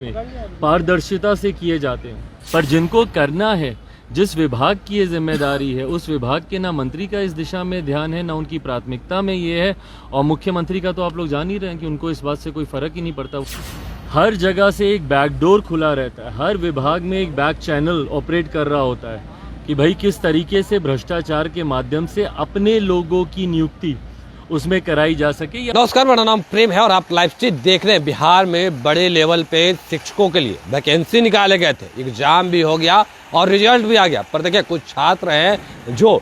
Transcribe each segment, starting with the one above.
पारदर्शिता से किए जाते हैं, पर जिनको करना है, जिस विभाग की ये जिम्मेदारी है, उस विभाग के ना मंत्री का इस दिशा में ध्यान है, ना उनकी प्राथमिकता में ये है। और मुख्यमंत्री का तो आप लोग जान ही रहे हैं कि उनको इस बात से कोई फर्क ही नहीं पड़ता। हर जगह से एक बैकडोर खुला रहता है, हर विभाग में एक बैक चैनल ऑपरेट कर रहा होता है कि भाई किस तरीके से भ्रष्टाचार के माध्यम से अपने लोगों की नियुक्ति उसमें कराई जा सके। नमस्कार, मेरा नाम प्रेम है और आप लाइव स्ट्रीट देख रहे हैं। बिहार में बड़े लेवल पे शिक्षकों के लिए वैकेंसी निकाले गए थे, एग्जाम भी हो गया और रिजल्ट भी आ गया। पर देखिए, कुछ छात्र हैं जो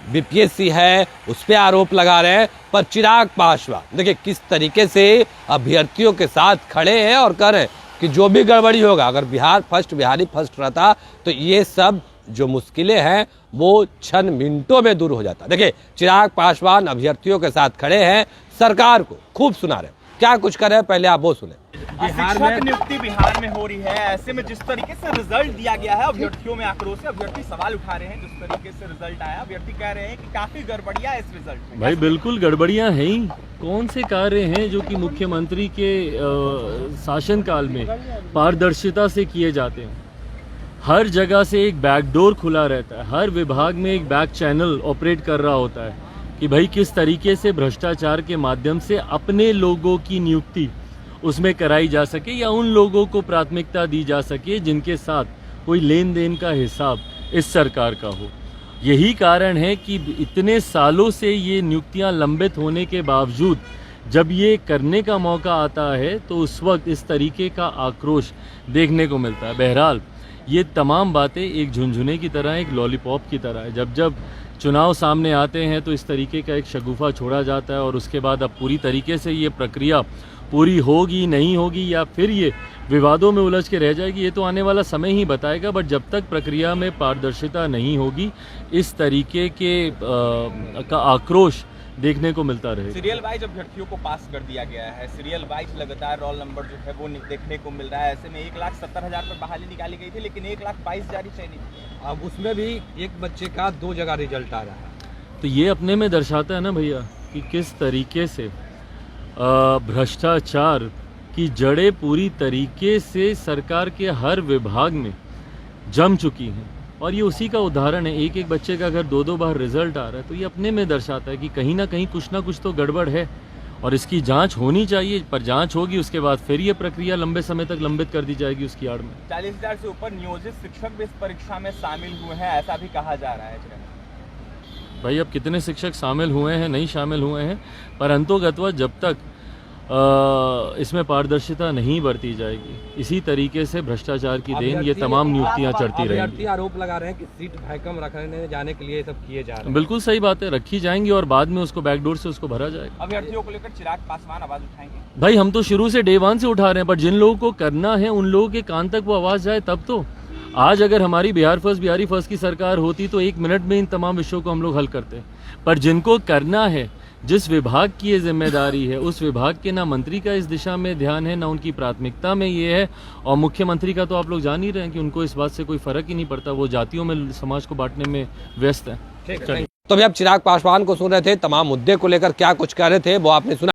बीपीएससी है उस पर आरोप लगा रहे हैं। पर चिराग पासवान देखिए किस तरीके से अभ्यर्थियों के साथ खड़े हैं और कह रहे हैं कि जो भी गड़बड़ी होगा, अगर बिहारी फर्स्ट रहता तो ये सब जो मुश्किलें हैं वो क्षण मिनटों में दूर हो जाता। देखिए, चिराग पासवान अभ्यर्थियों के साथ खड़े हैं, सरकार को खूब सुना रहे हैं। क्या कुछ कर रहे हैं, पहले आप वो सुने। बिहार में नियुक्ति बिहार में हो रही है, ऐसे में जिस तरीके से रिजल्ट दिया गया है, अभ्यर्थियों में आक्रोश है। अभ्यर्थी सवाल उठा रहे हैं, जिस तरीके से रिजल्ट आया, अभ्यर्थी कह रहे हैं कि काफी गड़बड़ियां इस रिजल्ट में। भाई बिल्कुल गड़बड़ियां हैं ही। कौन से कार्य हैं जो कि मुख्यमंत्री के शासनकाल में पारदर्शिता से किए जाते हैं। हर जगह से एक बैकडोर खुला रहता है, हर विभाग में एक बैक चैनल ऑपरेट कर रहा होता है कि भाई किस तरीके से भ्रष्टाचार के माध्यम से अपने लोगों की नियुक्ति उसमें कराई जा सके या उन लोगों को प्राथमिकता दी जा सके जिनके साथ कोई लेन देन का हिसाब इस सरकार का हो। यही कारण है कि इतने सालों से ये नियुक्तियां लंबित होने के बावजूद जब ये करने का मौका आता है तो उस वक्त इस तरीके का आक्रोश देखने को मिलता है। बहरहाल, ये तमाम बातें एक झुनझुने की तरह, एक लॉलीपॉप की तरह है। जब जब चुनाव सामने आते हैं तो इस तरीके का एक शगुफा छोड़ा जाता है और उसके बाद अब पूरी तरीके से ये प्रक्रिया पूरी होगी नहीं होगी या फिर ये विवादों में उलझ के रह जाएगी, ये तो आने वाला समय ही बताएगा। बट जब तक प्रक्रिया में पारदर्शिता नहीं होगी, इस तरीके के का आक्रोश देखने को मिलता रहेगा। सीरियल वाइज अभ्यर्थियों को पास कर दिया गया है, सीरियल वाइज लगातार रोल नंबर जो है वो देखने को मिल रहा है। ऐसे में 1,70,000 पर बहाली निकाली गई थी, लेकिन 1,22,000 जारी चयनित। अब उसमें भी एक बच्चे का 2 जगह रिजल्ट आ रहा है। तो ये अपने में दर्शाता है ना भैया कि किस तरीके से भ्रष्टाचार की जड़ें पूरी तरीके से सरकार के हर विभाग में जम चुकी हैं। और ये उसी का उदाहरण है। एक बच्चे का अगर 2 बार रिजल्ट आ रहा है तो ये अपने में दर्शाता है कि कहीं ना कुछ तो गड़बड़ है और इसकी जांच होनी चाहिए। पर जांच होगी, उसके बाद फिर ये प्रक्रिया लंबे समय तक लंबित कर दी जाएगी उसकी आड़ में। 40,000 से ऊपर नियोजित शिक्षक भी इस परीक्षा में शामिल हुए हैं, ऐसा भी कहा जा रहा है। भाई, अब कितने शिक्षक शामिल हुए हैं, नहीं शामिल हुए हैं, पर अंतोगत्वा जब तक इसमें पारदर्शिता नहीं बरती जाएगी, इसी तरीके से भ्रष्टाचार की देन ये तमाम नियुक्तियां चढ़ती रहेंगी। आरोप लगा रहे हैं कि सीट भैकम रखने जाने के लिए सब किए जा रहे हैं। बिल्कुल सही बात है, रखी जाएंगी और बाद में उसको बैकडोर से उसको भरा जाएगा। अभ्यर्थियों को लेकर चिराग पासवान आवाज उठाएंगे। भाई, हम तो शुरू से डे 1 से उठा रहे हैं, पर जिन लोगों को करना है उन लोगों के कान तक वो आवाज जाए तब तो। आज अगर हमारी बिहारी फर्स्ट की सरकार होती तो 1 मिनट में इन तमाम विषयों को हम लोग हल करते। पर जिनको करना है, जिस विभाग की ये जिम्मेदारी है, उस विभाग के ना मंत्री का इस दिशा में ध्यान है, ना उनकी प्राथमिकता में ये है। और मुख्यमंत्री का तो आप लोग जान ही रहे हैं कि उनको इस बात से कोई फर्क ही नहीं पड़ता। वो जातियों में समाज को बांटने में व्यस्त है। तो अभी आप चिराग पासवान को सुन रहे थे, तमाम मुद्दे को लेकर क्या कुछ कह रहे थे वो आपने सुना।